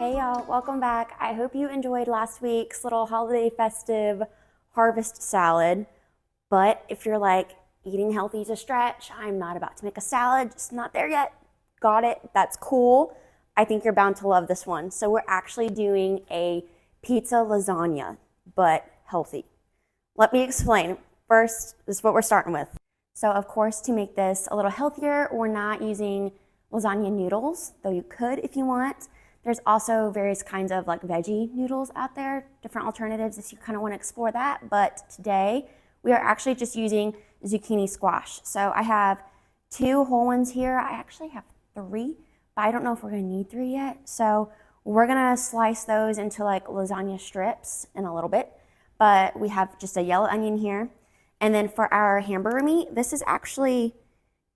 Hey y'all, welcome back. I hope you enjoyed last week's little holiday festive harvest salad. But if you're like, eating healthy is a stretch, I'm not about to make a salad, just not there yet. Got it, that's cool. I think you're bound to love this one. So we're actually doing a pizza lasagna, but healthy. Let me explain. First, this is what we're starting with. So of course, to make this a little healthier, we're not using lasagna noodles, though you could if you want. There's also various kinds of like veggie noodles out there, different alternatives if you kind of want to explore that. But today we are actually just using zucchini squash. So I have 2 whole ones here. I actually have 3, but I don't know if we're going to need 3 yet. So we're going to slice those into like lasagna strips in a little bit. But we have just a yellow onion here. And then for our hamburger meat, this is actually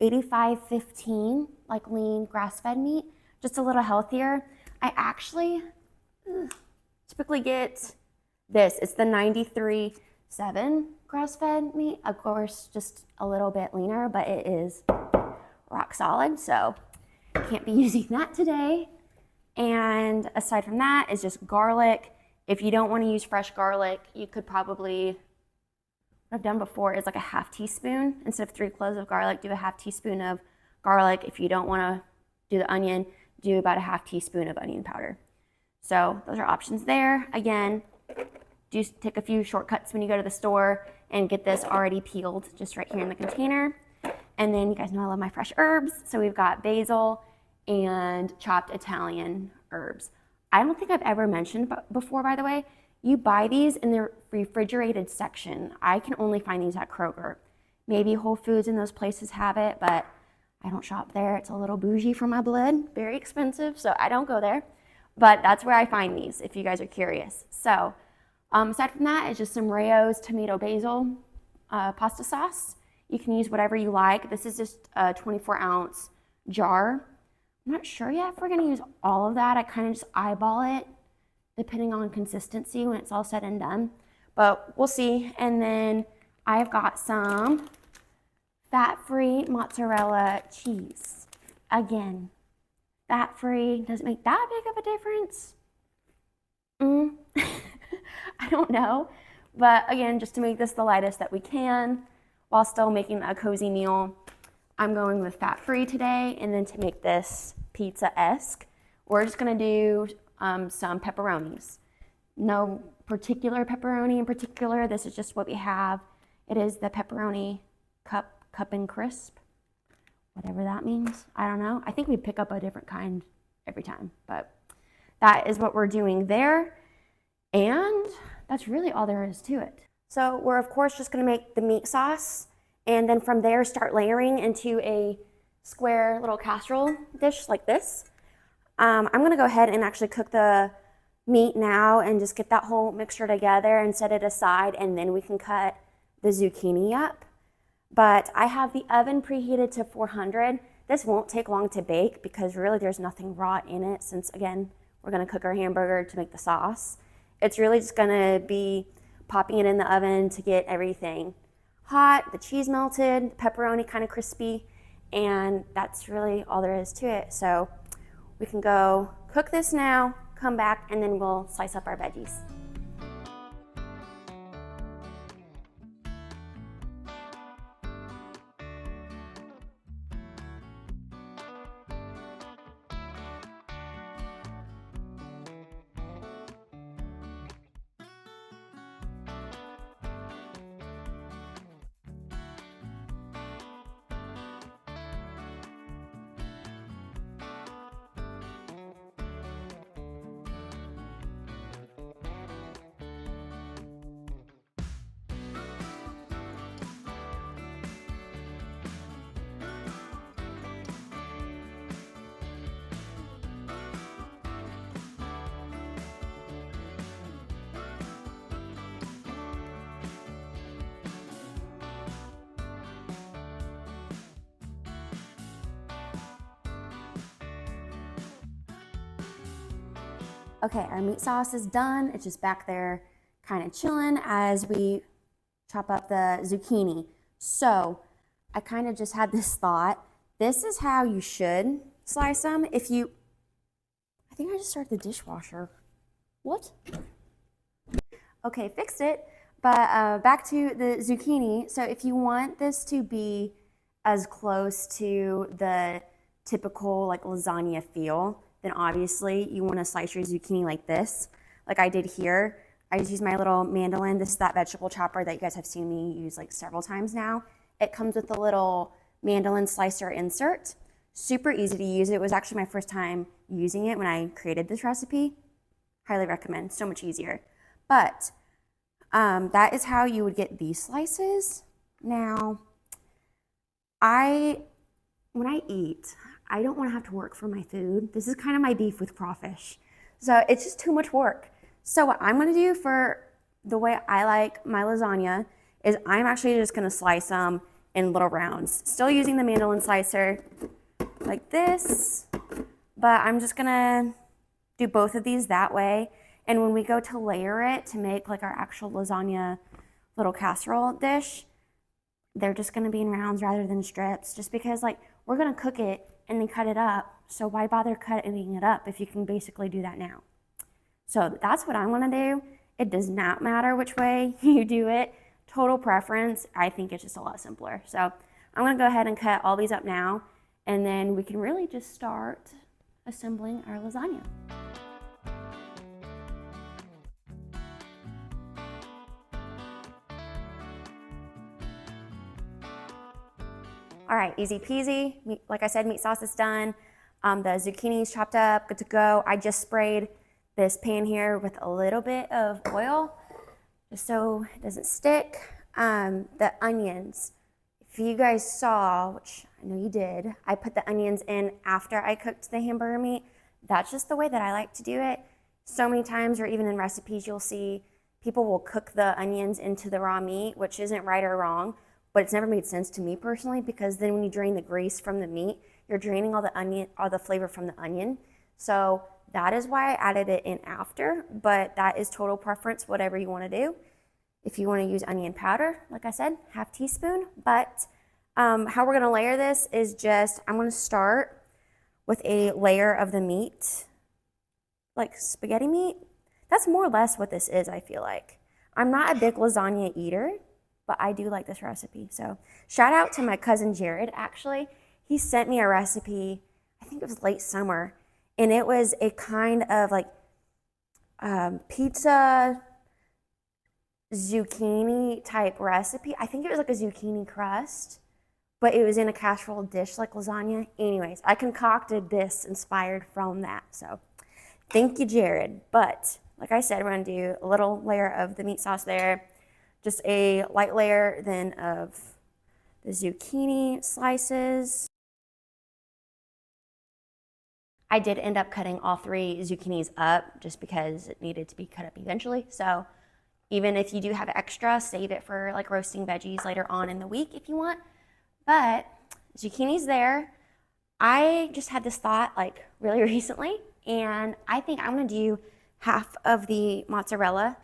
85/15, like lean grass-fed meat, just a little healthier. I actually typically get this. It's the 93/7 grass-fed meat. Of course, just a little bit leaner, but it is rock solid, so can't be using that today. And aside from that, it's just garlic. If you don't want to use fresh garlic, you could probably, what I've done before is like a ½ teaspoon. Instead of 3 cloves of garlic, do a ½ teaspoon of garlic. If you don't want to do the onion, do about a ½ teaspoon of onion powder. So those are options there. Again, do take a few shortcuts when you go to the store and get this already peeled just right here in the container. And then you guys know I love my fresh herbs. So we've got basil and chopped Italian herbs. I don't think I've ever mentioned before, by the way, you buy these in the refrigerated section. I can only find these at Kroger. Maybe Whole Foods and those places have it, but I don't shop there. It's a little bougie for my blood, very expensive, so I don't go there. But that's where I find these, if you guys are curious. So aside from that, it's just some Rayo's tomato basil pasta sauce. You can use whatever you like. This is just a 24-ounce jar. I'm not sure yet if we're gonna use all of that. I kind of just eyeball it, depending on consistency when it's all said and done. But we'll see. And then I've got some fat-free mozzarella cheese. Again, fat-free, does it make that big of a difference? I don't know. But again, just to make this the lightest that we can, while still making a cozy meal, I'm going with fat-free today. And then to make this pizza-esque, we're just gonna do some pepperonis. No particular pepperoni in particular. This is just what we have. It is the pepperoni cup and crisp, whatever that means. I don't know. I think we pick up a different kind every time, but that is what we're doing there. And that's really all there is to it. So we're of course just gonna make the meat sauce, and then from there start layering into a square little casserole dish like this. I'm gonna go ahead and actually cook the meat now and just get that whole mixture together and set it aside, and then we can cut the zucchini up. But I have the oven preheated to 400. This won't take long to bake because really there's nothing raw in it, since again, we're gonna cook our hamburger to make the sauce. It's really just gonna be popping it in the oven to get everything hot, the cheese melted, the pepperoni kind of crispy, and that's really all there is to it. So we can go cook this now, come back, and then we'll slice up our veggies. Okay, our meat sauce is done. It's just back there kind of chilling as we chop up the zucchini. So I kind of just had this thought. This is how you should slice them. If you, I think I just started the dishwasher. What? Okay, fixed it. But back to the zucchini. So if you want this to be as close to the typical like lasagna feel, then obviously you want to slice your zucchini like this, like I did here. I just use my little mandolin. This is that vegetable chopper that you guys have seen me use like several times now. It comes with a little mandolin slicer insert. Super easy to use. It was actually my first time using it when I created this recipe. Highly recommend, so much easier. But that is how you would get these slices. Now, when I eat, I don't want to have to work for my food. This is kind of my beef with crawfish. So it's just too much work. So what I'm going to do for the way I like my lasagna is I'm actually just going to slice them in little rounds. Still using the mandolin slicer like this, but I'm just going to do both of these that way. And when we go to layer it to make like our actual lasagna little casserole dish, they're just going to be in rounds rather than strips, just because like we're going to cook it and then cut it up. So why bother cutting it up if you can basically do that now? So that's what I'm going to do. It does not matter which way you do it. Total preference. I think it's just a lot simpler. So I'm going to go ahead and cut all these up now, and then we can really just start assembling our lasagna. All right, easy peasy. Like I said, meat sauce is done. The zucchini is chopped up, good to go. I just sprayed this pan here with a little bit of oil, just so it doesn't stick. The onions, if you guys saw, which I know you did, I put the onions in after I cooked the hamburger meat. That's just the way that I like to do it. So many times, or even in recipes, you'll see people will cook the onions into the raw meat, which isn't right or wrong, but it's never made sense to me personally, because then when you drain the grease from the meat, you're draining all the flavor from the onion. So that is why I added it in after, but that is total preference, whatever you want to do. If you want to use onion powder, like I said, half teaspoon. But how we're going to layer this is just, I'm going to start with a layer of the meat, like spaghetti meat. That's more or less what this is, I feel like. I'm not a big lasagna eater, but I do like this recipe. So shout out to my cousin Jared, actually. He sent me a recipe, I think it was late summer, and it was a kind of like pizza zucchini type recipe. I think it was like a zucchini crust, but it was in a casserole dish like lasagna. Anyways, I concocted this inspired from that. So thank you, Jared. But like I said, we're gonna do a little layer of the meat sauce there, just a light layer then of the zucchini slices. I did end up cutting all 3 zucchinis up just because it needed to be cut up eventually. So even if you do have extra, save it for like roasting veggies later on in the week if you want. But zucchini's there. I just had this thought like really recently, and I think I'm gonna do half of the mozzarella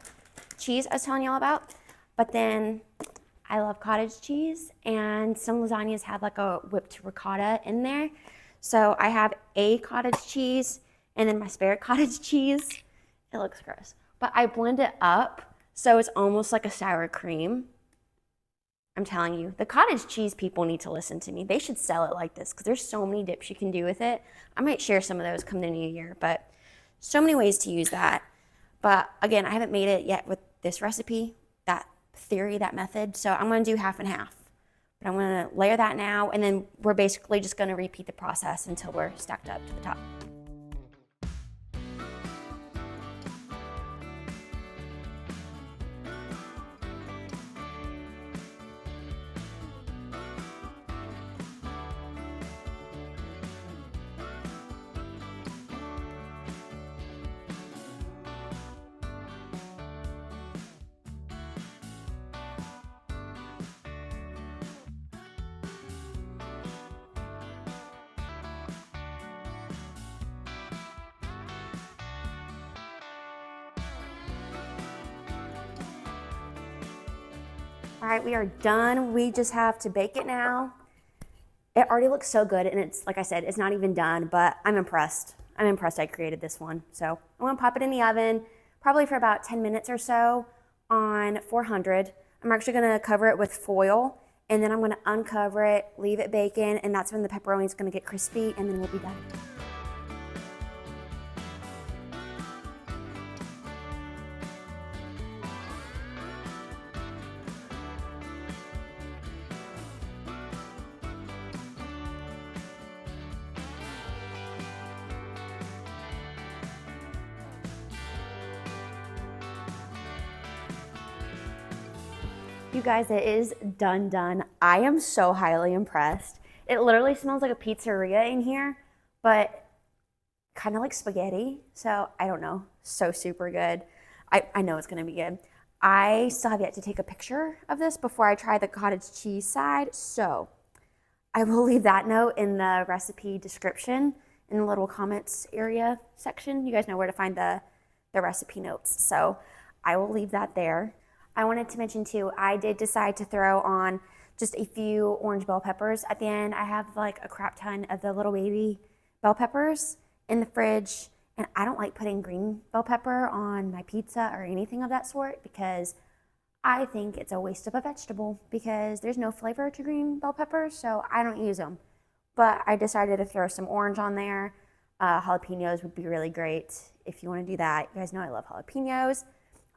cheese I was telling y'all about. But then I love cottage cheese, and some lasagnas have like a whipped ricotta in there. So I have a cottage cheese and then my spare cottage cheese. It looks gross, but I blend it up so it's almost like a sour cream. I'm telling you, the cottage cheese people need to listen to me. They should sell it like this because there's so many dips you can do with it. I might share some of those come the new year, but so many ways to use that. But again, I haven't made it yet with this recipe, that theory, that method. So I'm gonna do half and half. But I'm gonna layer that now, and then we're basically just gonna repeat the process until we're stacked up to the top. All right, we are done. We just have to bake it now. It already looks so good, and it's, like I said, it's not even done, but I'm impressed. I'm impressed I created this one. So I'm gonna pop it in the oven, probably for about 10 minutes or so on 400. I'm actually gonna cover it with foil, and then I'm gonna uncover it, leave it baking, and that's when the pepperoni is gonna get crispy, and then we'll be done. You guys, it is done. I am so highly impressed. It literally smells like a pizzeria in here, but kind of like spaghetti. So I don't know, so super good. I know it's gonna be good. I still have yet to take a picture of this before I try the cottage cheese side. So I will leave that note in the recipe description in the little comments area section. You guys know where to find the recipe notes. So I will leave that there. I wanted to mention too, I did decide to throw on just a few orange bell peppers at the end. I have like a crap ton of the little baby bell peppers in the fridge, and I don't like putting green bell pepper on my pizza or anything of that sort because I think it's a waste of a vegetable because there's no flavor to green bell peppers, so I don't use them. But I decided to throw some orange on there. Jalapenos would be really great if you want to do that. You guys know I love jalapenos.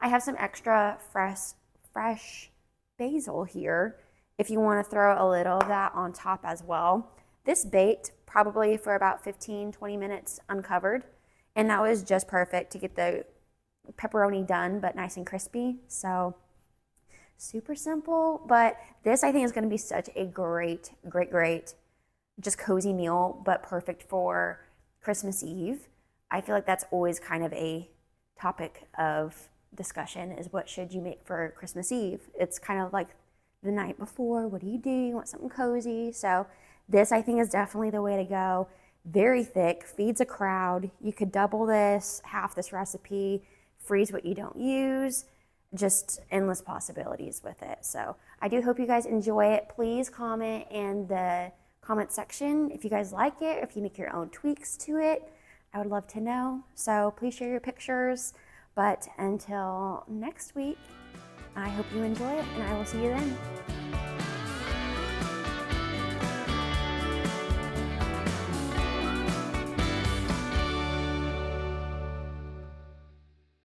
I have some extra fresh basil here if you want to throw a little of that on top as well. This baked probably for about 15-20 minutes uncovered, and that was just perfect to get the pepperoni done but nice and crispy. So super simple, but this I think is going to be such a great just cozy meal, but perfect for Christmas Eve. I feel like that's always kind of a topic of discussion, is what should you make for Christmas Eve. It's kind of like the night before, what do? You want something cozy. So this I think is definitely the way to go. Very thick, feeds a crowd. You could double this, half this recipe, freeze what you don't use, just endless possibilities with it. So I do hope you guys enjoy it. Please comment in the comment section if you guys like it, if you make your own tweaks to it. I would love to know. So please share your pictures. But until next week, I hope you enjoy it, and I will see you then.